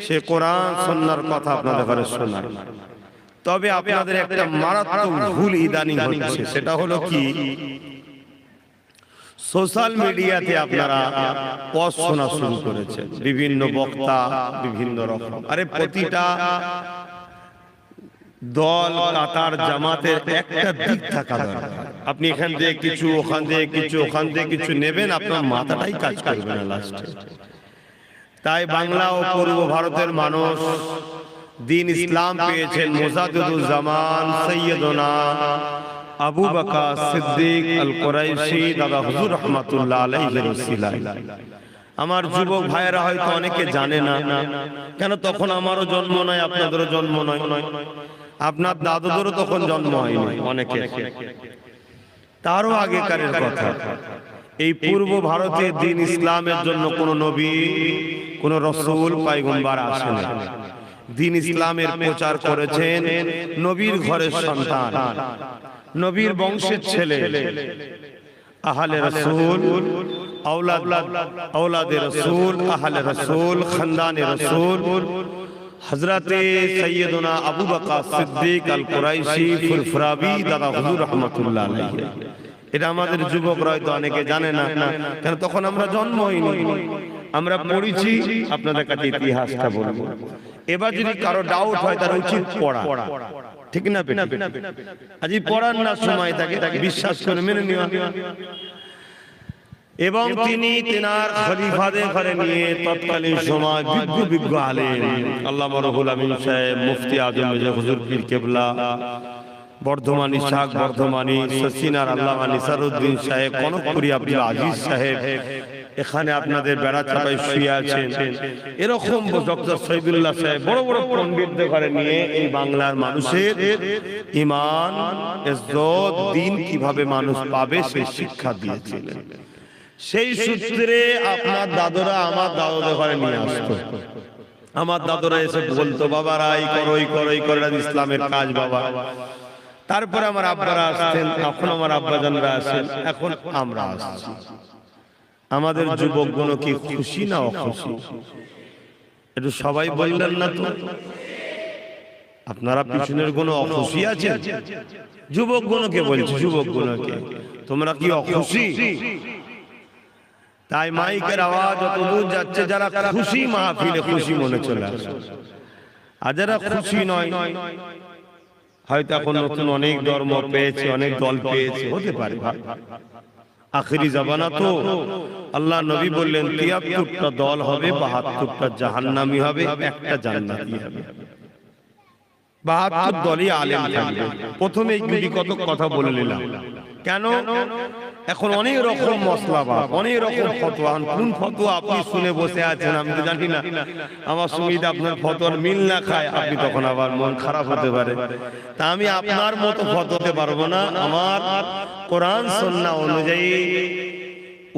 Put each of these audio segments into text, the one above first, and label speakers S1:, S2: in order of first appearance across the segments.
S1: সে কোরআন সুন্নাহর কথা আপনাদের ঘরে শোনায়। তবে আপনাদের একটা মারাত্মক ভুল ইদানিং হচ্ছে, সেটা হলো কি, সোশ্যাল মিডিয়াতে আপনারা ওয়াজ শোনা শুরু করেছেন, বিভিন্ন বক্তা বিভিন্ন রকম। আরে প্রতিটা দল কাতার জামাতের একটা দিক থাকা দরকার। আপনি এখান থেকে কিছু, ওখান থেকে কিছু, ওখান থেকে কিছু নেবেন, আপনার মাথাটাই কাজ করবে না লাস্টে। তাই বাংলা ও পূর্ব ভারতের মানুষ দিন ইসলাম পেয়েছেন মুজাদ্দিদুজ্জামান সৈয়দনা আবু বকর সিদ্দিক আল কুরাইশি দাদা হুজুর রাহমাতুল্লাহ আলাইহির ওসিলায়। আমার যুবক ভাইয়েরা হয়তো অনেকে জানে না, কেন তখন আমারও জন্ম নয়, আপনাদেরও জন্ম নয়, আপনার দাদুদেরও তখন জন্ম হয়নি অনেকে, তারও আগেকারের কথা। এই পূর্ব ভারতে দিন ইসলামের জন্য কোন নবী, কোন রাসূল, পয়গম্বর আসেন। দিন ইসলামের প্রচার করেছেন নবীর ঘরের সন্তান, নবীর বংশের ছেলে, আহলে রাসূল, औलादे रसूल, अहले रसूल, खानदाने रसूल, हजरते सैयदना अबू बकर सिद्दीक अल कुरैशी फुरफुरावी दादा हुजूर रहमतुल्लाह अलैहि। এটা আমাদের যুবকরা হয়তো অনেকে জানে না, কারণ তখন আমরা জন্ম হইনি। আমরা পড়েছি, আপনাদের কাছে ইতিহাসটা বলবো। এবার যদি কারো ডাউট হয় তার উচিত পড়া, ঠিক না? আজ পড়ার না সময় তাকে বিশ্বাস করে মেনে নেওয়া। এবং তিনি তেনার খলিফাদের ঘরে নিয়ে তৎকালীন সময় বিজ্ঞ আলেম আল্লামা রুহুল আমিন সাহেব, মুফতি আজম মির্জা হুজুর পীর কেবলা, বর্ধমান ইসহাক বর্ধমানী, সসিনার আল্লামা নিসারউদ্দিন সাহেব, কনকপুরী আব্দুল আজিজ সাহেব, এখানে আপনাদের বেড়া চাপায় শুয়ে আছেন। এরকম ডক্টর শহীদুল্লাহ সাহেব বড় বড় পণ্ডিতদের ঘরে নিয়ে এই বাংলার মানুষের ঈমান, ইজ্জত, দ্বীন কিভাবে মানুষ পাবে সেই শিক্ষা দিয়েছিলেন। সেই সূত্রে আপনার দাদুরা আমার দাদুদের ঘরে নিয়ে আসতো। আমার দাদুরা এসে বলতো, বাবারা এই করো, এই করো, এই করো, ইসলামের কাজ বাবা। তারপরে আমার আব্বারা আসতেন, এখন আমার আব্বাজানরা আসেন, এখন আমরা আসছি। আমাদের যুবকগণ কি খুশি না অখুশি? একটু সবাই বললেন না তো? আপনারা পিছনের কোনো অখুশি আছেন? যুবকগণকে বলছি, যুবকগণকে, তোমরা কি অখুশি? তাই মাইকের আওয়াজ যত দূর যাচ্ছে, যারা খুশি মাহফিলে খুশি মনে চলে আসে, আর যারা খুশি নয়, হয়তো এখন নতুন অনেক ধর্ম পেয়েছে, অনেক দল পেয়েছে, হতে পারে। আখিরি জামানা তো, আল্লাহ নবী বললেন ৭৩টা দল হবে, ৭২টা জাহান্নামী হবে, একটা জান্নাতি হবে। ৭২ দলই আলেম থাকবে। প্রথমে এই কত কথা বলে নিলাম, কেন? এখন অনেক রকম মশলাবাদ, অনেক রকম ফতোয়া। কোন ফতোয়া আপনি শুনে বসে আছেন আমি তো জানি না, আমার সঙ্গে আপনার ফতোয়ার মিল না খায়, আপনি তখন আবার মন খারাপ হতে পারে। তা আমি আপনার মতো ফতোয়াতে পারবো না। আমার কোরআন সুন্নাহ অনুযায়ী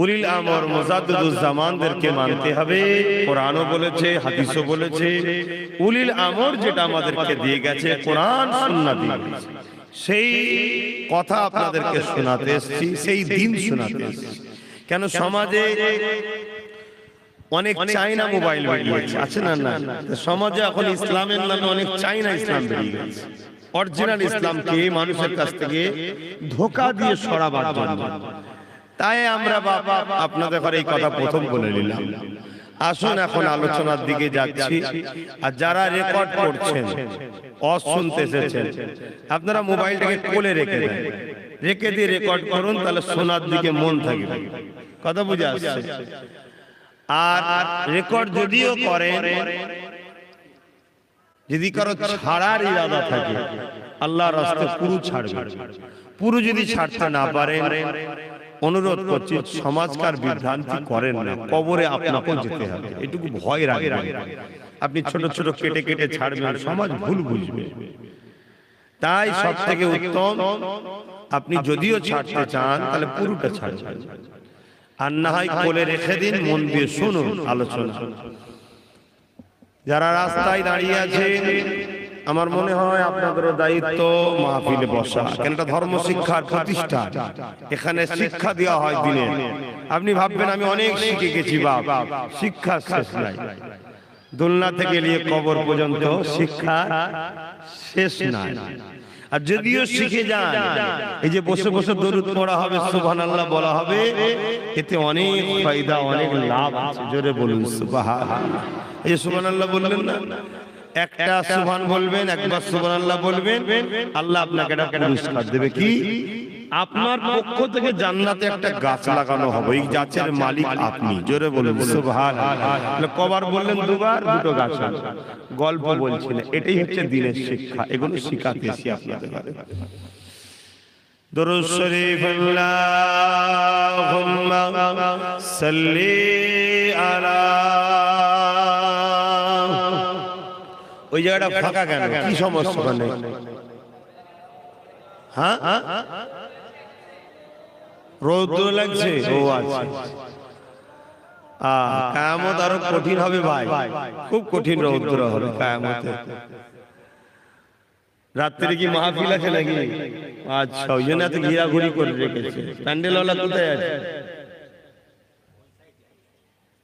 S1: উলিল আমর মুজাদ্দিদুজ্জামানদেরকে মানতে হবে। কোরআনও বলেছে, হাদিসও বলেছে। উলিল আমর যেটা আমাদেরকে দিয়ে গেছে, কোরআন সুন্নাহ দিয়ে গেছে, সেই কথা আপনাদেরকে শোনাতে এসেছি, সেই দিন শোনাতে এসেছি। কেন সমাজে অনেক চাইনা মোবাইল বেরিয়েছে, আছে না? না, সমাজে এখন ইসলামের নামে অনেক চাইনা ইসলাম বেরিয়ে গেছে। অরিজিনাল ইসলামকে মানুষের কাছ থেকে ধোঁকা দিয়ে সরাবার জন্য। তাই আমরা বাবা আপনাদের ঘরে এই কথা প্রথম বলে নিলাম। আসুন এখন আলোচনার দিকে যাচ্ছি। আর যারা রেকর্ড করছেন, শুনতে এসেছেন, আপনারা মোবাইলটাকে কোলে রেখে দেন, রেখে দিয়ে রেকর্ড করুন, তাহলে শোনার দিকে মন থাকবে। কথা বুঝে আসছে? আর রেকর্ড যদিও করেন, যদি কারো ছাড়ার ইরাদা থাকে, আল্লাহর রাস্তায় পুরো ছাড়বে। পুরো যদি ছাড়তে না পারেন, অনুরোধ করছি সমাজকার বিভ্রান্তি করেন না, কবরে আপনাকে যেতে হবে, এটুকু ভয় রাখবেন। আপনি ছোট ছোট কেটে কেটে ছাড়বেন, সমাজ ভুল বুঝবে। তাই সব থেকে উত্তম, আপনি যদিও ছাড়তে চান তাহলে পুরোটা ছাড়বেন, আর না হয় কোলে রেখে দিন, মন দিয়ে শুনুন আলোচনা। যারা রাস্তায় দাঁড়িয়ে আছেন, আমার মনে হয় আপনাদেরও দায়িত্ব মাহফিলে বসা, কেন এটা ধর্ম শিক্ষার প্রতিষ্ঠান, এখানে শিক্ষা দেওয়া হয় দিনের। আপনি ভাববেন আমি অনেক শিখে গেছি, বাপ শিক্ষা শেষ নাই। দোলনা থেকে নিয়ে কবর পর্যন্ত শিক্ষা শেষ নাই। আর যদিও শিখে যান, এই যে বসে বসে দরুদ পড়া হবে, সুবহানাল্লাহ বলা হবে, এতে অনেক ফায়দা, অনেক লাভ আছে। জোরে বলুন সুবহানাল্লাহ। এই যে সুবহানাল্লাহ বললেন না, একটা সুবহান বলবেন, একবার সুবহানাল্লাহ বলবেন, আল্লাহ আপনাকে একটা পুরস্কার দেবে। কি? আপনার পক্ষ থেকে জান্নাতে একটা গাছ লাগানো হবে, এই গাছের মালিক আপনি। জোরে বলুন সুবহানাল্লাহ। কবার বললেন? দুবার, দুটো গাছ। গল্প বলছি না, এটাই হচ্ছে দ্বীনের শিক্ষা। এগুলো শিখাতেছি আপনাদের। দুরূদ শরীফ, আল্লাহুম্মা সাল্লি আলা। ওই জায়গাটা ফাঁকা কেন? কি সমস্যা নেই? হ্যাঁ, রৌদ্র লাগছে? ও আচ্ছা। কিয়ামত আরো কঠিন হবে ভাই, খুব কঠিন রৌদ্র হবে কিয়ামতে। রাত্রে কি মাহফিল আছে নাকি? আচ্ছা, ওই জন্য এত ঘোরাঘুরি করে রেখেছে। প্যান্ডেলওয়ালা কোথায় আছে?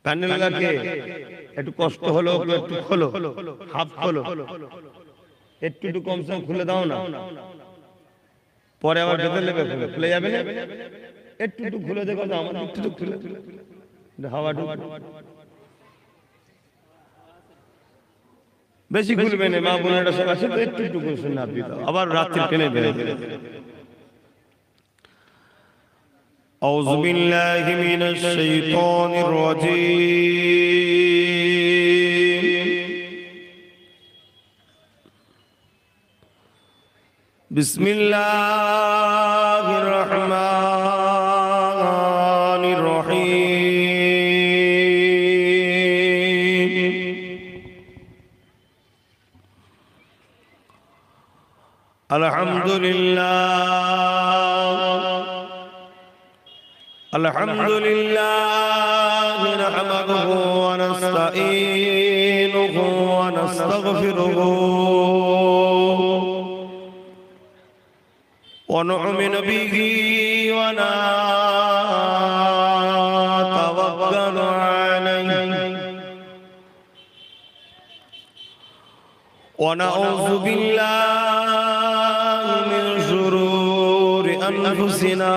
S1: প্যান্ডেলওয়ালা কে? একটু কষ্ট হলো, একটু খোলো, হাফ খোলো, একটু কমসম খুলে দাও না, পরে আবার ভেতর লেগে খুলে যাবে না। একটু খুলে দেখো না, আমার একটু খুলে, হাওয়া ঢুকবে। বেশি খুলবে না, মা বোনেরা সব আছে তো, একটু শুনে আপনি দাও, আবার রাত্রি টেনে বেরোবে। আউযু বিল্লাহি মিনাশ শাইতানির রাজীম। বিসমিল্লাহির রহমানির রহিম। আলহামদুলিল্লাহ নাহমাদুহু ওয়া নাস্তাঈনুহু ওয়া নাস্তাগফিরুহু ওয়া নু'মিনু বিহি ওয়া নাতাওয়াক্কালু আলাইহি ওয়া নাউযু বিল্লাহি মিন শুরুরি আনফুসিনা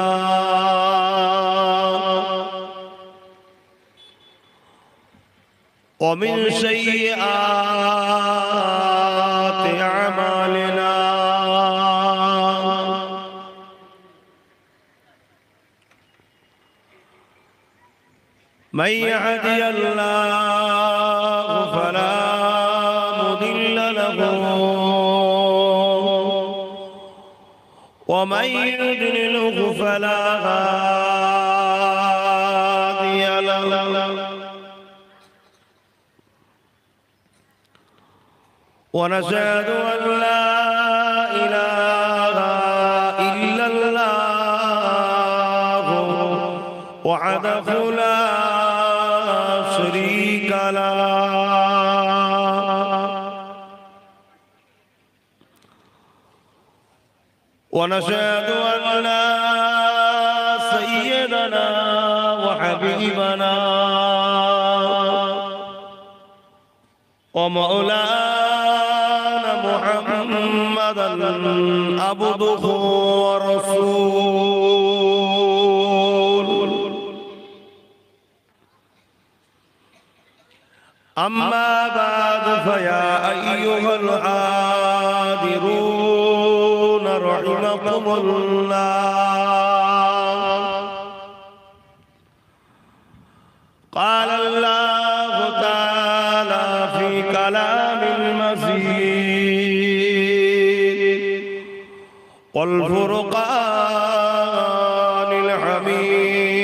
S1: ومن سيئات أعمالنا من يهدي الله فلا مضل له ومن يضلله فلا هادي له ونشهد أن لا إله إلا الله وحده لا شريك له ونشهد أن سيدنا وحبيبنا ومولانا محمدا عبده ورسوله أما بعد فيا أيها الحاضرون رحمكم الله قال الله تعالى في كلام المجيد والفرقان الحميد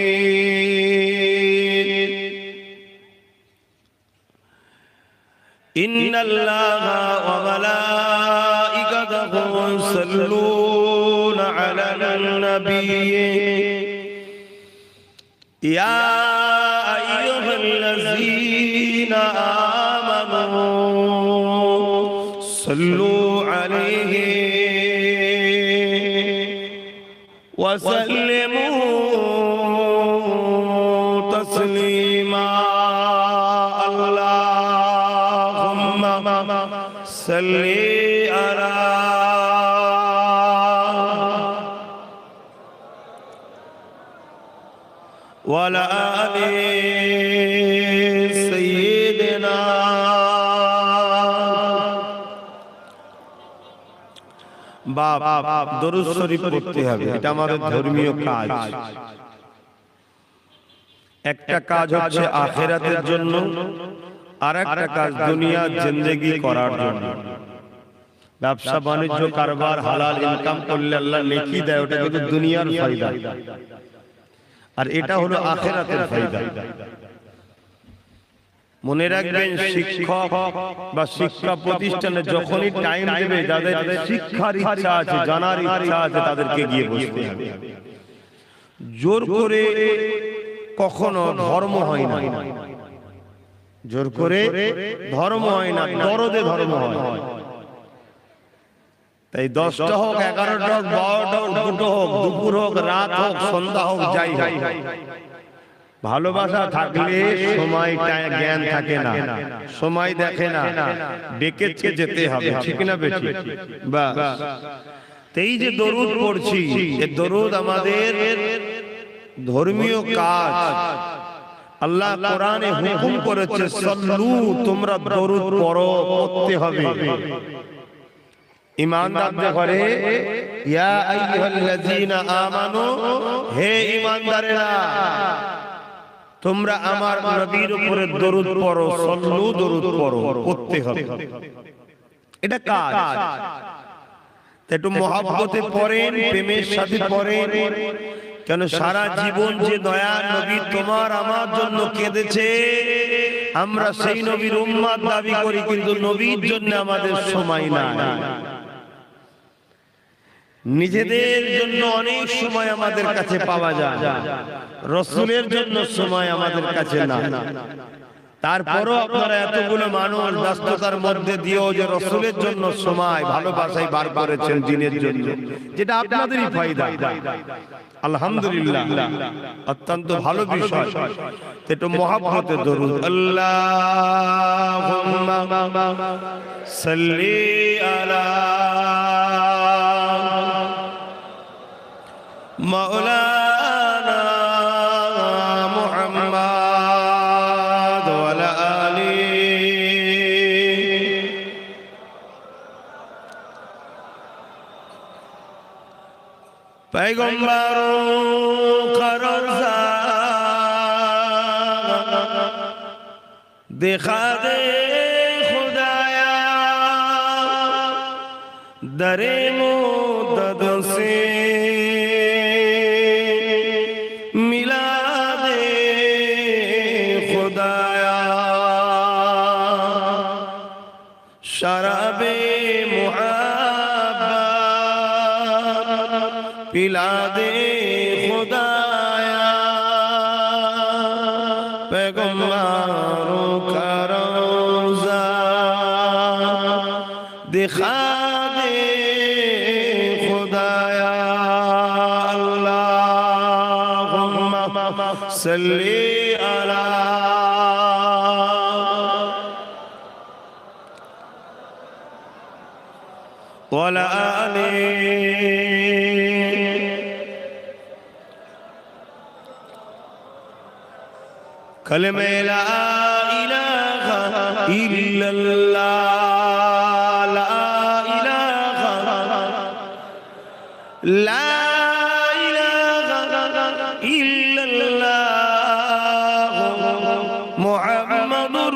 S1: إن الله وملائكته يصلون على النبي يا أيها الذين آمنوا صلوا عليه وسلموا تسليما اللهم salli ala wa ala ali sayyidina বাপ দরুদ শরীফ পড়তে হবে, এটা আমাদের ধর্মীয় কাজ। একটা কাজ হচ্ছে আখিরাতের জন্য, আর একটা কাজ দুনিয়ার জিন্দেগি করার জন্য। ব্যবসা বাণিজ্য কারবার হালাল ইনকাম করলে আল্লাহ নেকি দেয়, ওটা কিন্তু দুনিয়ার ফায়দা, আর এটা হলো আখিরাতের ফায়দা। মনে রাখবেন, শিক্ষক বা শিক্ষা প্রতিষ্ঠানে যখনই টাইম দেবে, যাদের শিক্ষার ইচ্ছা আছে, জানার ইচ্ছা আছে, তাদেরকে গিয়ে বসতে হবে। জোর করে কখনো ধর্ম হয় না, জোর করে ধর্ম হয় না, দরদে ধর্ম হয়। তাই 10টা হোক, 11টা হোক, 12টা হোক, 2টো হোক, দুপুর হোক, রাত হোক, সন্ধ্যা হোক, যাই হোক, ভালোবাসা থাকলে সময়টা জ্ঞান থাকে না, সময় দেখে না, ডেকেছে যেতে হবে, ঠিক না বেশি? বাস, এই যে দরুদ পড়ছি, এই দরুদ আমাদের ধর্মীয় কাজ। আল্লাহ কোরআনে হুকুম করেছে, সাল্লু, তোমরা দরুদ পড়ো, পড়তে হবে। ঈমানদারদের ঘরে, ইয়া আইয়ুহাল্লাযীনা আমানু, হে ঈমানদারেরা, তোমরা আমার নবীর উপরে দরুদ পড়ো, সাল্লু, দরুদ পড়ো, পড়তে হবে, এটা কাজ। একটু মহব্বতে পড়েন, প্রেমের সাথে পড়েন, কেন সারা জীবন যে দয়া নবী তোমার আমার জন্য কেঁদেছে, আমরা সেই নবীর উম্মত দাবি করি, কিন্তু নবীর জন্য আমাদের সময় নাই। নিজেদের জন্য অনেক সময় আমাদের কাছে পাওয়া যায়, রাসূলের জন্য সময় আমাদের কাছে না। তারপরও আপনারা এতগুলো মানুষ ব্যস্ততার মধ্যে দিয়েও যে রাসূলের জন্য সময় ভালোবাসায় বার করেছেন দিনের জন্য, যেটা আপনাদেরই ফায়দা, আলহামদুলিল্লাহ, অত্যন্ত ভালো বিষয়। একটু মহব্বতে দরুদ, আল্লাহুম্মা সাল্লি আলা মাওলানা মুহাম্মদ ওয়া আলা আলি पैगंबरों का रोज़ा दिखा दे खुदाया, दरे मुद्दत से मिला दे खुदाया, शराबे पिला दे खुदाया, पैगंबरों का रोज़ा दिखा दे खुदाया, अल्लाहुम्मा सल्ली अला व अला आलि कलमे ला इलाहा इल्लल्लाह, ला इलाहा इल्लल्लाह, मुहम्मदुर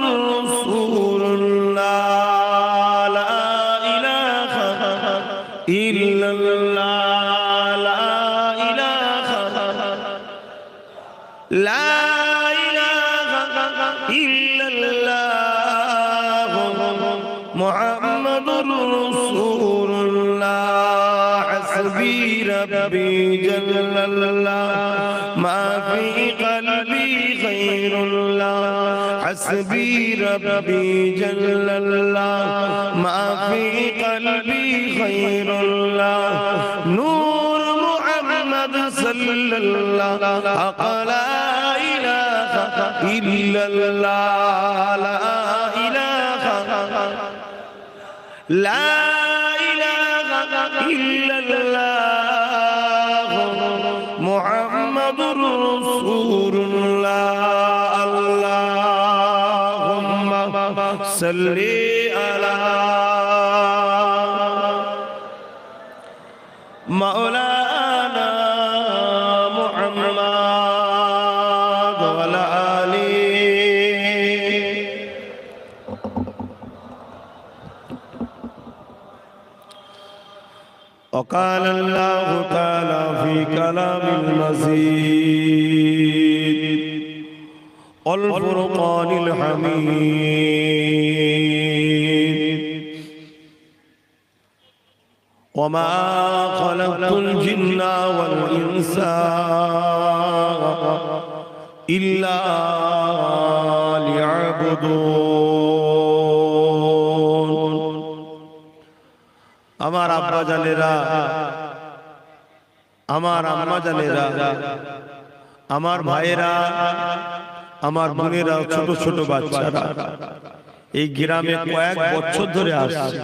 S1: रसूलुल्लाह, ला इलाहा इल्लल्लाह, ला इलाहा ला इल्लल्लाह, मुहम्मदुर रसूलुल्लाह, हस्बी रब्बी जल्लल्लाह, मा फी क़ल्बी ग़ैरुल्लाह, हस्बी रब्बी जल्लल्लाह, मा फी क़ल्बी ग़ैरुल्लाह, नूर मुहम्मद सल्लल्लाह, अक़ला इल्लल्लाह, ला इलाहा লা ইলাহা ইল্লাল্লাহ মুহাম্মাদুর রাসূলুল্লাহ আল্লাহুম্মা সাল্লি আলা মাওলানা মুহাম্মাদ ওয়া আলা আলিহি। وقال الله تعالى في كلام المزيد والفرقان الحميد وما خلقت الجن والإنس إلا ليعبدون। আমার আব্বা জানেরা, আমার আম্মা জানেরা, আমার ভাইয়েরা, আমার বোনেরা, ছোট ছোট বাচ্চারা এই গ্রামে কয়েক বছর ধরে আসছে।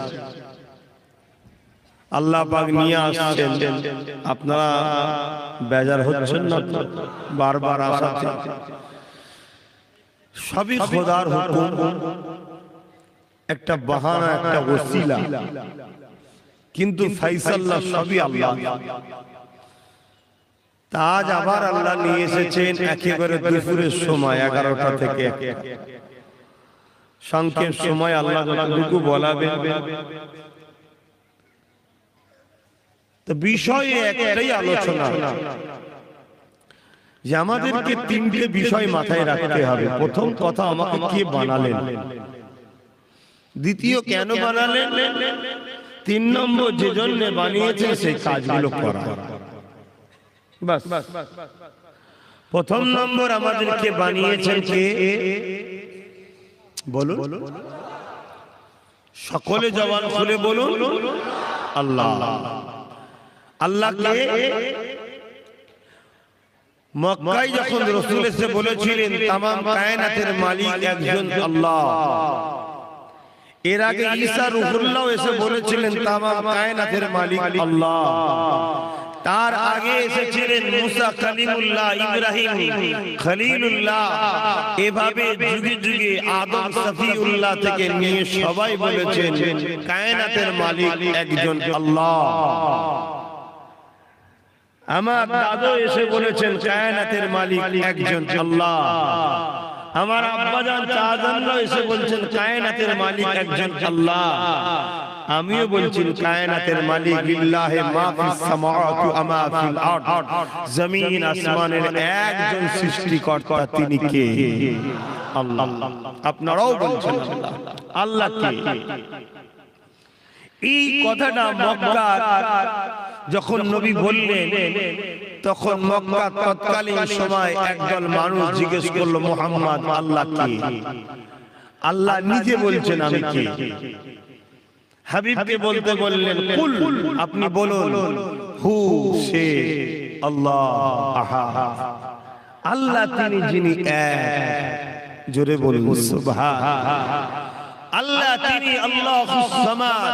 S1: আল্লাহ পাক নিয়ে আসছেন, আপনারা বেজার হচ্ছেন না? বারবার আসাতে সবই খোদার হুকুম, একটা বাহানা, একটা ওসিলা, কিন্তু ফাইসাল্লাহ সবই আল্লাহ। আজ আবার আল্লাহ নিয়ে এসেছেন একেবারে দুপুরের সময় 11টা থেকে সংক্ষেপ সময় আল্লাহ যতটুকু বলাবেন। তো বিষয়ে একটাই আলোচনা, যে আমাদেরকে তিনটে বিষয় মাথায় রাখতে হবে। প্রথম কথা, আমাকে কে বানালেন? দ্বিতীয়, কেন বানালেন? 3 নম্বর, যে জন্য বানিয়েছেন সেই কাজগুলো করা। বাস। প্রথম নম্বর, আমাদেরকে বানিয়েছেন কে? বলুন, সকলে জবান খুলে বলুন, আল্লাহ। আল্লাহকে মক্কায় যখন রাসূল এসে বলেছিলেন তামাম কায়নাতের মালিক একজন আল্লাহ, এর আগে ঈসা রূহুল্লাহ এসে বলেছিলেন তামাম কায়নাতের মালিক আল্লাহ। তার আগে এসেছিলেন মুসা কালিমুল্লাহ, ইব্রাহিম খলিলুল্লাহ, এভাবে যুগে যুগে আদম সফিউল্লাহ থেকে নিয়ে সবাই বলেছেন কায়নাতের মালিক একজন আল্লাহ। আমার দাদু এসে বলেছেন কায়নাতের মালিক একজন আল্লাহ। আমার আব্বাজান চাচারা এসে বলছেন কায়নাতের মালিক একজন আল্লাহ। আমিও বলছি কায়নাতের মালিক লিল্লাহি মা ফিস সামাওয়াতি ওয়া মা ফিল আরদ, জমিন আসমানের একজন সৃষ্টিকর্তা, তিনি কে? আল্লাহ। আপনারাও বলছেন আল্লাহ কে? এই কথাটা মক্কা যখন নবী বললেন, তখন মক্কা তৎকালীন সময় একদল মানুষ জিজ্ঞেস করলো, মুহাম্মদ আল্লাহ কে? আল্লাহ নিজে বলছেন আমি কে। হাবিবকে বলতে বললেন, কুল, আপনি বলুন, হু, সে আল্লাহ আহাদ। আল্লাহ তিনি যিনি এক, জোরে বলুন সুবহানাল্লাহ। আল্লাহ তিনি আল্লাহুস সামাদ,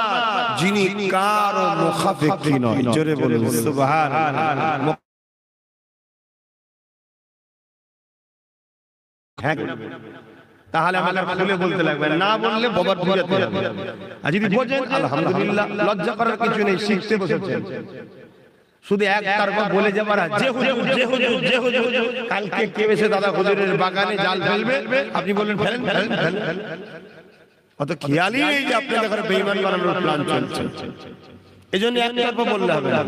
S1: যিনি কারো মুখাপেক্ষী নয়, জোরে বলুন সুবহানাল্লাহ। তাহলে আমাকে খুলে বলতে লাগবে, না বললে বাবার বুঝাতে হবে। আর যদি বোঝেন আলহামদুলিল্লাহ, লজ্জা করার কিছু নেই, শিখতে বসেছেন। শুধু এক তারপর বলে যাবার, যে হুজুর যে হুজুর যে হুজুর কালকে কেউ এসে দাদা হুজুরের বাগানে জাল ফেলবে, আপনি বলেন ফেলেন ফেলেন ফেলেন, অত খেয়ালই নেই যে আপনাদের ঘরে বেঈমান বানানোর প্ল্যান চলছে। এজন্য এক তারপর বললে হবে না।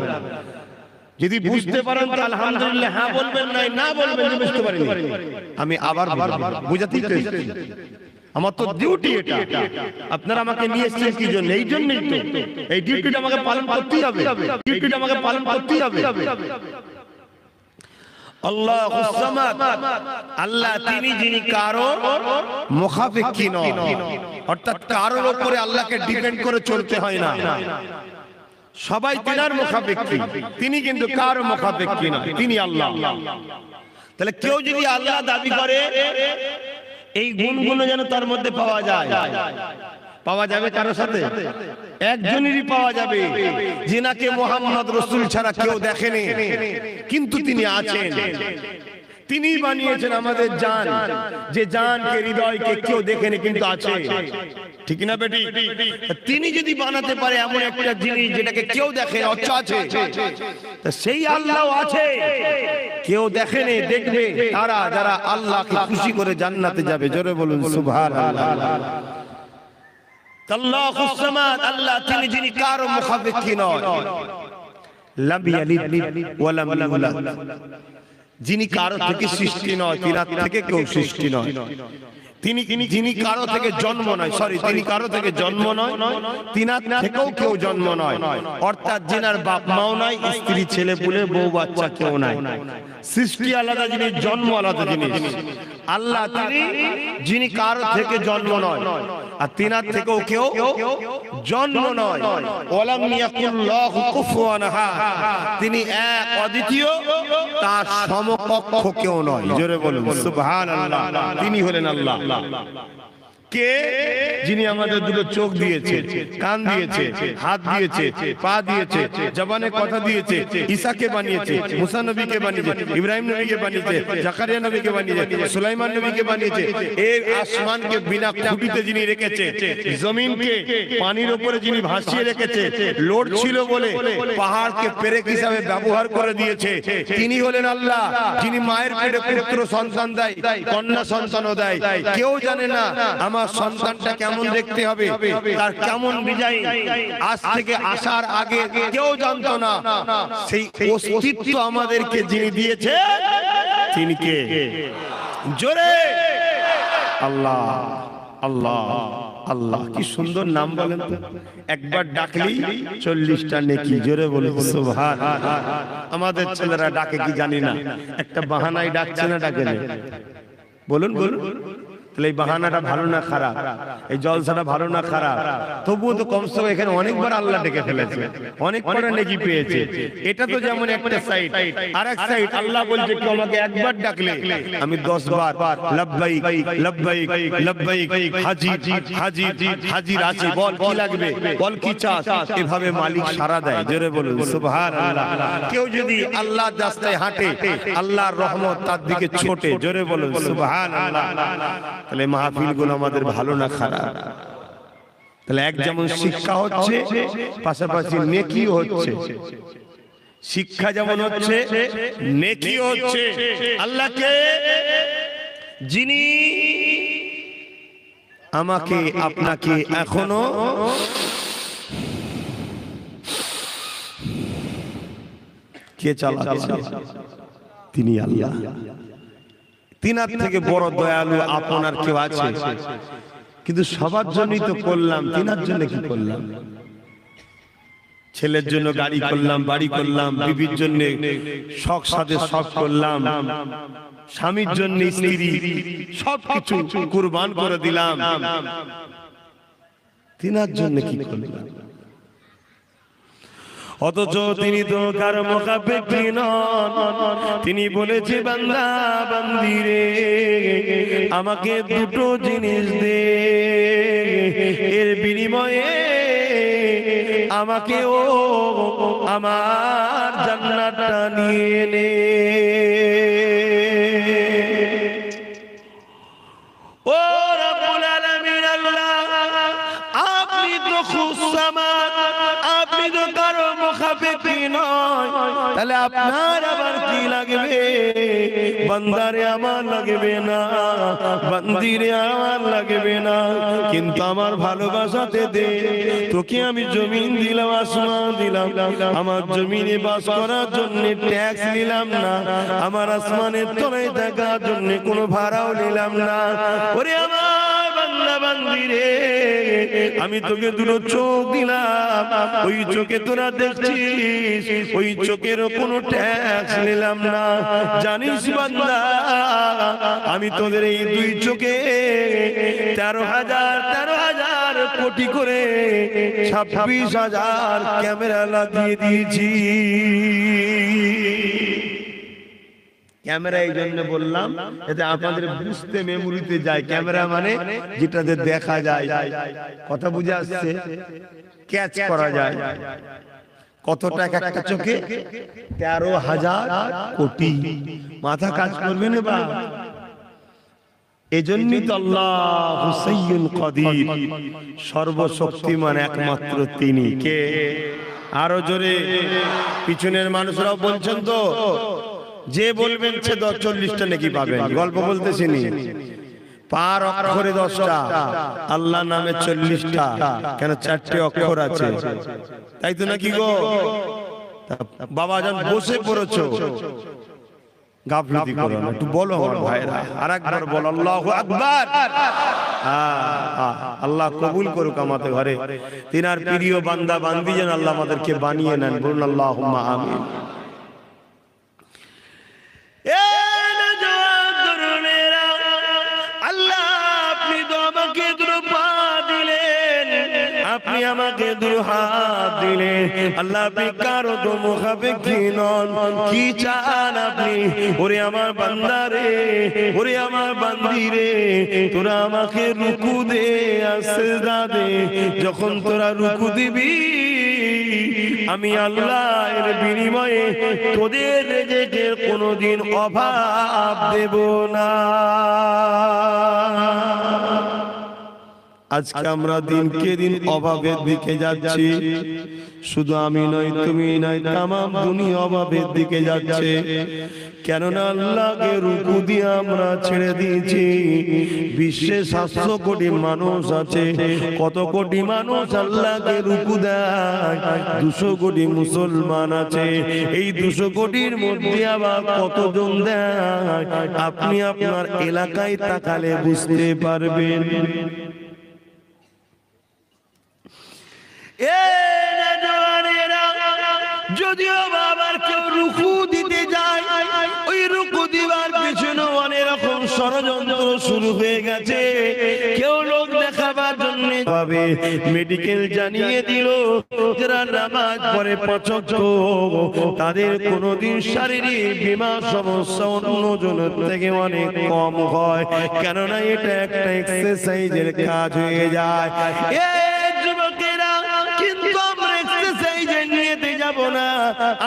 S1: যদি বুঝতে পারেন তো আলহামদুলিল্লাহ হ্যাঁ বলবেন, না বলবেন যে বুঝতে পারেন। আমি আবার বুঝাতেই তো এসেছি, আমার তো ডিউটি এটা। আপনারা আমাকে নিয়ে এসেছেন কি জন্য? এই জন্যই তো। এই ডিউটিটা আমাকে পালন করতেই হবে, ডিউটিটা আমাকে পালন করতেই হবে। আল্লাহুস সামাদ, আল্লাহ তিনি যিনি কারো মুখাপেক্ষী নন, অর্থাৎ কারোর উপরে আল্লাহকে ডিপেন্ড করে চলতে হয় না। সবাই তিনার মুখাপেক্ষী, তিনি কিন্তু কারো মুখাপেক্ষী না, তিনি আল্লাহ। তাহলে কেউ যদি আল্লাহ দাবি করে, এই গুণগুলো যেন তার মধ্যে পাওয়া যায়। পাওয়া যাবে কারোর সাথে? একজনেরই পাওয়া যাবে, যিনাকে মুহাম্মদ রাসূল ছাড়া কেউ দেখেনি, কিন্তু তিনি আছেন। তিনি বানিয়েছেন আমাদের জান, যে জানকে, হৃদয়কে কেউ দেখেনি কিন্তু আছে, ঠিক না বেটি? তিনি যদি বানাতে পারে এমন একটা জিনিস যেটাকে কেউ দেখে অথচ আছে, তা সেই আল্লাহ আছে, কেউ দেখেনি, দেখবে তারা যারা আল্লাহকে খুশি করে জান্নাতে যাবে। জোরে বলুন সুবহানাল্লাহ। আল্লাহুস সামাদ, আল্লাহ তিনি যিনি কারো মুখাপেক্ষী নয়, লাম ইয়ালিদ ওয়া লাম ইউলাদ, যিনি কারো থেকে সৃষ্টি নয়, তিনার থেকে কেউ সৃষ্টি নয়, যিনি কারো থেকে জন্ম নয়, তিনি কারো থেকে জন্ম নয়, তিনার থেকেও কেউ জন্ম নয়, অর্থাৎ যিনার বাপ মাও নাই, স্ত্রী ছেলে পুলে বউ বাচ্চা কেউ নাই। সৃষ্টি আলাদা জিনিস, জন্ম আলাদা জিনিস। আল্লাহ তিনি যিনি কারো থেকে জন্ম নয়, আর তিনার থেকেও কেউ জন্ম নয়। ওয়ালাম ইয়াকুল্লাহু কুফুয়ান আহাদ, তিনি এক অদ্বিতীয়, তার সমকক্ষ কেউ নয়। জোরে বলুন সুবহানাল্লাহ। তিনি হলেন আল্লাহ। কে? যিনি আমাদের দুটো চোখ দিয়েছে, কান দিয়েছে, হাত দিয়েছে, পা দিয়েছে, জবানে কথা দিয়েছে, ঈসাকে বানিয়েছে, মুসা নবীকে বানিয়েছে, ইব্রাহিম নবীকে বানিয়েছে, জাকারিয়া নবীকে বানিয়েছে, সুলাইমান নবীকে বানিয়েছে। এই আসমানকে বিনা খুঁটিতে যিনি রেখেছে, জমিনকে পানির উপরে যিনি ভাসিয়ে রেখেছে, লোড ছিল বলে পাহাড়কে পেরেক হিসাবে ব্যবহার করে দিয়েছে, তিনি হলেন আল্লাহ। যিনি মায়ের পেটে পুত্র সন্তান দেয়, কন্যা সন্তানও দেয়। কেউ জানে না আমার সন্তানটা কেমন দেখতে হবে, তার কেমন ডিজাইন, আজ থেকে আসার আগে কেউ জানতো না। সেই অস্তিত্ব আমাদেরকে যিনি দিয়েছে, তিনি কে? জোরে আল্লাহ, আল্লাহ, আল্লাহ। কি সুন্দর নাম বলেন তো, একবার ডাকলেই 40টা নেকি। জোরে বলুন সুবহানাল্লাহ। আমাদের ছেলেরা ডাকে কি জানি না, একটা বাহানায় ডাকছে না, ডাকে না? বলুন বলুন, তাহলে এই বাহানাটা ভালো না খারাপ? এই জলসাটা ভালো না খারাপ? তবুও তো কমসে কম এখানে অনেকবার আল্লাহ ডেকে ফেলেছে, অনেক বড় নেকি পেয়েছে। এটা তো যেমন একটা সাইড, আরেক সাইড আল্লাহ বলছে কি আমাকে একবার ডাকলে আমি 10 বার লব্বাইক লব্বাইক লব্বাইক, হাজির হাজির হাজির আছি, বল কি লাগবে, বল কি চাস, এভাবে মালিক সারা দেয়। জোরে বলুন সুবহানাল্লাহ। কেউ যদি আল্লাহর রাস্তায় হাঁটে, আল্লাহর রহমত তার দিকে ছোটে। জোরে বলুন সুবহানাল্লাহ। তাহলে মাহফিলগুলো আমাদের ভালো না খারাপ? তাহলে এক যেমন শিক্ষা হচ্ছে, পাশাপাশি নেকিও হচ্ছে। শিক্ষা যেমন হচ্ছে, নেকিও হচ্ছে। আল্লাহকে যিনি আমাকে আপনাকে এখনো কে চালাচ্ছে? তিনি আল্লাহ। তিনার থেকে বড় দয়ালু আপনার কেউ আছে? কিন্তু সবার জন্যই তো করলাম, তিনার জন্য কি করলাম? ছেলের জন্য গাড়ি করলাম, বাড়ি করলাম, বিবির জন্য শখ সাথে শখ করলাম, স্বামীর জন্য স্ত্রী, সবকিছু কুরবান করে দিলাম, তিনার জন্য কি করলাম? অথচ তিনি তো কারো মুখাপেক্ষী নন। তিনি বলেছে বান্দা বান্দি রে, আমাকে দুটো জিনিস দে, এর বিনিময়ে আমাকে ও আমার জান্নাতটা নিয়ে নে। ও রব্বুল আলামিন আল্লাহ, আপনি তো খুশামাত, আপনি তো কারো মুখাপেক্ষী নয়, তাহলে আপনার আবার কি লাগবে? বান্দারে আমার লাগবে না, বান্দিরে আমার লাগবে না, কিন্তু আমার ভালোবাসাতে দে। তোকে আমি জমিন দিলাম, আসমান দিলাম, আমার জমিনে বাস করার জন্য ট্যাক্স নিলাম না, আমার আসমানের তলায় থাকার জন্য কোনো ভাড়াও নিলাম না। ওরে আমার বান্দা বান্দি রে, আমি তোকে দুটো চোখ দিলাম, ওই চোখে তোরা দেখছিস, ওই চোখেরও কোনো ট্যাক্স নিলাম না। জানিস বান্দা, আমি তোদের এই দুই চোখে 13,000 কোটি করে 26,000 ক্যামেরা লাগিয়ে দিয়েছি। ক্যামেরা এই জন্য বললাম এতে আপনাদের বুঝতে মেমোরিতে যায়। ক্যামেরা মানে যেটাতে দেখা যায়, কথা বুঝে আসছে, ক্যাচ করা যায়। কত টাকা একটা চোখে? 13,000 কোটি। মাথা কাজ করবে না বা? এজন্যই তো আল্লাহু সাইয়্যুল কাদির, সর্বশক্তিমান একমাত্র তিনি। কে? আরো জোরে। পিছনের মানুষরাও বলছেন তো, যে বলবেন সে 40টা নাকি পাবেন। গল্প বলতেছি নি, পার অক্ষরে 10টা, আল্লাহ নামে 40টা। কেন? 4টে অক্ষর আছে, তাই তো নাকি গো? বাবা জান বসে পড়েছো, গাফলতি করো না, একটু বলো আমার ভাইরা। আরেকবার বল আল্লাহু আকবার। আল্লাহ কবুল করুক আমাদের ঘরে তিনার প্রিয় বান্দা বান্দি যেন আল্লাহ আমাদেরকে বানিয়ে নেন। বলুন আল্লাহুম্মা আমিন। আল্লাহ আপনি তো আমাকে দুরূপা দিলেন, আপনি আমাকে দুরহাত দিলেন। আল্লাহ আপনি কারো তো মুখাপেক্ষী নন। কি চান আপনি? ওরে আমার বান্দা রে, ওরে আমার বান্দি রে, তোরা আমাকে রুকু দে আর সিজদা দে। যখন তোরা রুকু দিবি আমি আল্লাহ এর বিনিময়ে তোদের রিজিকের কোনোদিন অভাব দেব না। আজকে আমরা দিনকে দিন অভাবের দিকে যাচ্ছি। শুধু আমি নয়, তুমি নয়, তামাম দুনিয়া অভাবের দিকে যাচ্ছে। কেননা আল্লাহকে রুকু দিয়ে আমরা ছেড়ে দিয়েছি। বিশ্বে 700 কোটি মানুষ আছে। কত কোটি মানুষ আল্লাহকে রুকু দেয়? 200 কোটি মুসলমান আছে। এই 200 কোটির মধ্যে আবার কতজন দেয় আপনি আপনার এলাকায় তাকালে বুঝতে পারবেন। যদিও বাবার কেউ রুকু দিতে যায়, ওই রুকু দিবার পিছনে অনেক রকম ষড়যন্ত্র শুরু হয়ে গেছে। কেউ লোক দেখাবার জন্য ভাবে মেডিকেল জানিয়ে দিল যারা নামাজ পড়ে 5 ওয়াক্ত তাদের কোনোদিন শারীরিক বীমা সমস্যা অন্যজনের থেকে অনেক কম হয়। কেননা এটা একটা এক্সারসাইজের কাজ হয়ে যায়।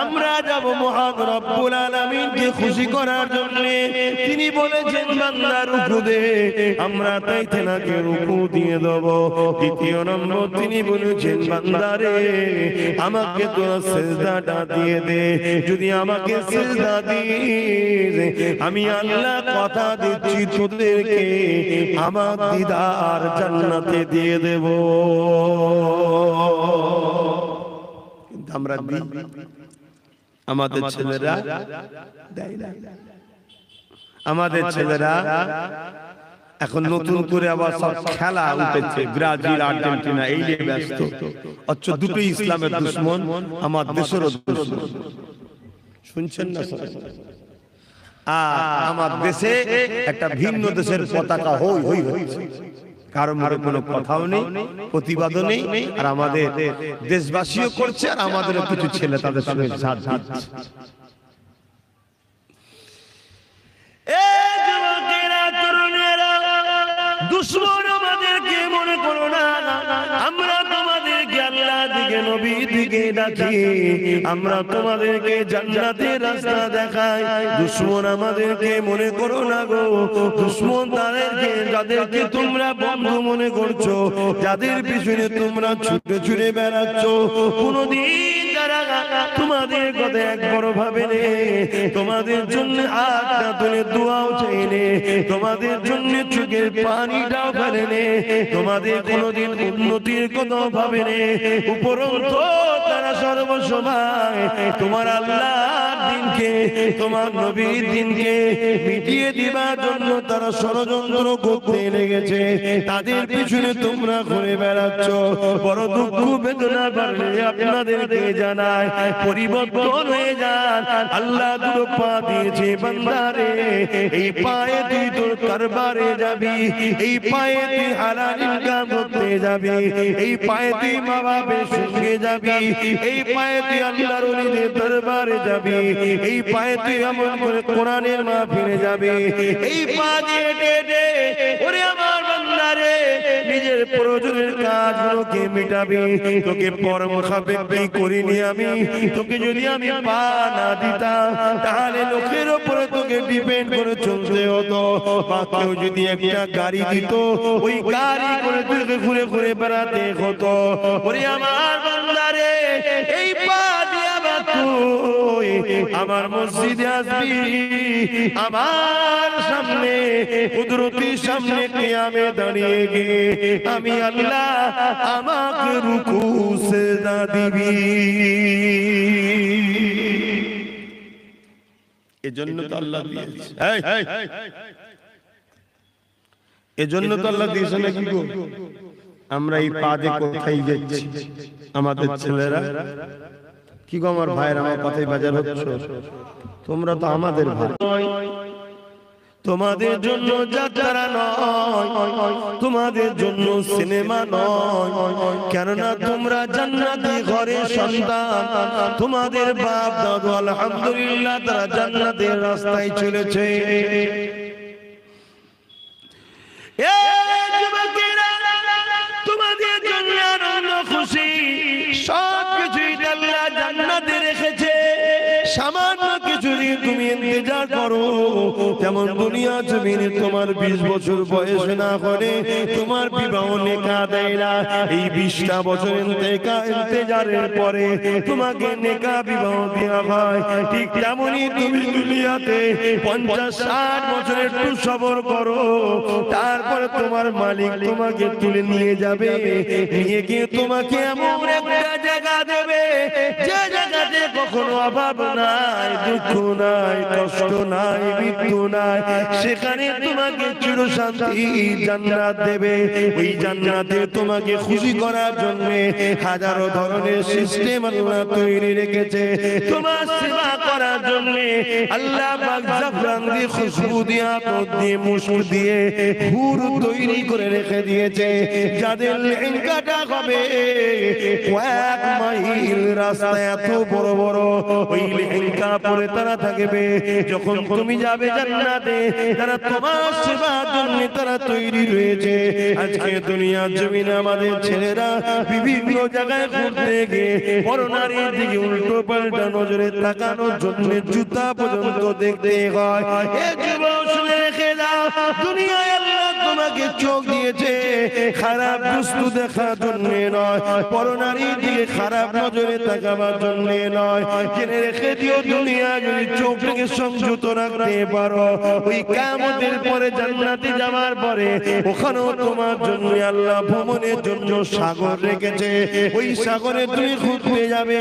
S1: আমরা যাব মহান রব্বুল আলামিনকে খুশি করার জন্য। তিনি বলেছেন বান্দা রুকু দে, আমরা তাই তেনাকে রুকু দিয়ে দেব। দ্বিতীয় নম্বর তিনি বলেছেন বান্দা রে আমাকে তোরা সিজদাটা দিয়ে দে। যদি আমাকে সিজদা দিস আমি আল্লাহ কথা দিচ্ছি তোদেরকে আমার দিদার জান্নাতে দিয়ে দেব। আমরা আমাদের ছেলেরা দেয় না। আমাদের ছেলেরা এখন নতুন করে আবার সব খেলা উঠেছে, ব্রাজিল আর্জেন্টিনা এই নিয়ে ব্যস্ত। অথচ দুটোই ইসলামের দুশমন, আমার দেশেরও দুশমন। শুনছেন না? আমার দেশে একটা ভিন্ন দেশের পতাকা হই হই হচ্ছে, কারো মুখে কোনো কথাও নেই, প্রতিবাদও নেই। আর আমাদের দেশবাসীও করছে, আর আমাদেরও কিছু ছেলে তাদের সঙ্গে সাথ দিচ্ছে। দুশমন আমাদেরকে মনে করো না, আমরা তোমাদেরকে আল্লাহ দিকে নবী দিকে ডাকি, আমরা তোমাদেরকে জান্নাতের রাস্তা দেখাই। দুশমন আমাদেরকে মনে করো না গো। দুশমন তাদেরকে যাদেরকে তোমরা বন্ধু মনে করছো, যাদের পিছনে তোমরা ছুটে ছুটে বেড়াচ্ছ, কোনদিন তারা তোমাদের কথা একবার ভাবে নে, তোমাদের জন্য হাতটা তুলে দোয়াও চাইলে, তোমাদের জন্য চোখের পানিটাও ফেলে নে, তোমাদের কোনদিন উন্নতির কথা ভাবে নে। উপরন্তু তারা সর্বসময় তোমার আল্লাহর দিনকে, তোমার নবীর দিনকে মিটিয়ে দিবার জন্য তারা ষড়যন্ত্র করতে লেগেছে। তাদের পিছনে তোমরা ঘুরে বেড়াচ্ছ। বড় দুঃখ বেদনা বাড়লে আপনাদেরকে জানায় পরিবর্তন হয়ে যান। আল্লাহ দুটো পা দিয়েছে বান্দারে, এই পায়ে তুই তোর কারবারে যাবি, এই পায়ে তুই হালাল ইনকাম করতে যাবি, এই পায়ে তুই মা বাপের সঙ্গে যাবি, এই পায়ে তুই আল্লাহর ওলিদের দরবারে যাবি, এই পায়ে তুই আমল করে কোরআনের মাহফিলে যাবি, এই পা দিয়ে হেঁটে ওরে আমার বান্দারে নিজের প্রয়োজনের কাজগুলোকে মিটাবি। তোকে পরম সাপেক্ষে করিনি আমি, তোকে যদি আমি পা না দিতাম তাহলে লোকের উপরে তোকে ডিপেন্ড করে চলতে হতো। বা কেউ যদি একটা গাড়ি দিত ওই গাড়ি করে তোকে ঘুরে ঘুরে বেড়াতে হতো। ওরে আমার বান্দারে এই পা দিয়ে আবার তুই আমার মসজিদে আসবি, আমার সামনে কুদরতির সামনে কিয়ামে দাঁড়িয়ে গিয়ে আমি আল্লাহ আমাকে রুকু সিজদা দিবি। এজন্য তো আল্লাহ দিয়েছে, এজন্য তো আল্লাহ দিয়েছে নাকি গো? আমরা এই পাদে কোথায় যাচ্ছি? আমাদের ছেলেরা কি গো আমার ভাইয়ের, আমার কথাই বাজার হচ্ছে, তোমরা তো আমাদের ভাই। তোমাদের জন্য যাত্রা নয়, তোমাদের জন্য সিনেমা নয়, কেননা তোমরা জান্নাতি ঘরের সন্তান। তোমাদের বাপ দাদু আলহামদুলিল্লাহ তারা জান্নাতের রাস্তায় চলেছে। তোমাদের জন্য আনন্দ খুশি সব কিছুই আল্লাহ জান্নাতে রেখেছে। সামান্য কিছু দিন তুমি ইন্তজার করো, যেমন দুনিয়া জমিনে তোমার 20 বছর বয়স না করে তোমার বিবাহ নেকা দেয় না। এই 20টা বছর ইন্তজারের পরে তোমাকে নেকা বিবাহ দেওয়া হয়। ঠিক তেমনই তুমি দুনিয়াতে 50-60 বছর একটু সবর করো, তারপরে তোমার মালিক তোমাকে তুলে নিয়ে যাবে, নিয়ে গিয়ে তোমাকে এমন একটা জায়গা দেবে যে জায়গাতে কখনো অভাব নাই, দুঃখ নাই, কষ্ট নাই, মৃত্যু নাই। সেখানে তোমাকে চিরশান্তি জান্নাত দেবে। ওই জান্নাতে তোমাকে খুশি করার জন্য হাজারো ধরনের সিস্টেম আল্লাহ তৈরি রেখেছে। তোমার সেবা করার জন্য আল্লাহ পাক জাফরান দিয়ে, খুশবু দিয়ে, আতর দিয়ে, মুস্ক দিয়ে হুর তৈরি করে রেখে দিয়েছে। যাদের লেন কাটা হবে কয়েক মাইল রাস্তা, এত বড় বড় ওই লেহেঙ্গা পরে তারা থাকবে। যখন তুমি যাবে জান্নাতে তারা তোমার সেবার জন্য তারা তৈরি রয়েছে। আজকে দুনিয়ার জমিনে আমাদের ছেলেরা বিভিন্ন জায়গায় ঘুরতে গিয়ে পরনারীর দিকে উল্টো পাল্টা নজরে তাকানোর জন্য জুতা পর্যন্ত দেখতে হয়। এ যুবক শুনে রেখে দাও, দুনিয়ায় আল্লাহ তোমাকে চোখ দিয়েছে খারাপ বস্তু দেখার জন্য নয়, পরনারীর দিকে খারাপ নজরে তাকাবার জন্য নয়। জেনে রেখে দিও, দুনিয়া যদি চোখটাকে সংযত রাখতে পারো, ওই কিয়ামতের পরে জান্নাতে যাওয়ার পরে ওখানেও তোমার জন্য আল্লাহ ভ্রমণের জন্য সাগর রেখেছে। ওই সাগরে তুমি ঘুরতে যাবে,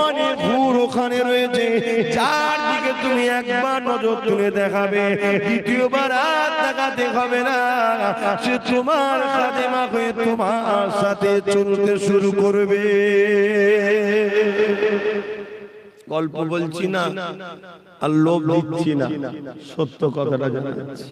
S1: অনেক ভুর ওখানে রয়েছে, যার দিকে তুমি একবার নজর তুলে দেখাবে, দ্বিতীয়বার আর তাকাতে হবে না। সে তোমার খাদেমা হয়ে তোমার সাথে চলতে শুরু করবে। গল্প বলছি না আর লোভ দিচ্ছি না, সত্য কথাটা জানাচ্ছি।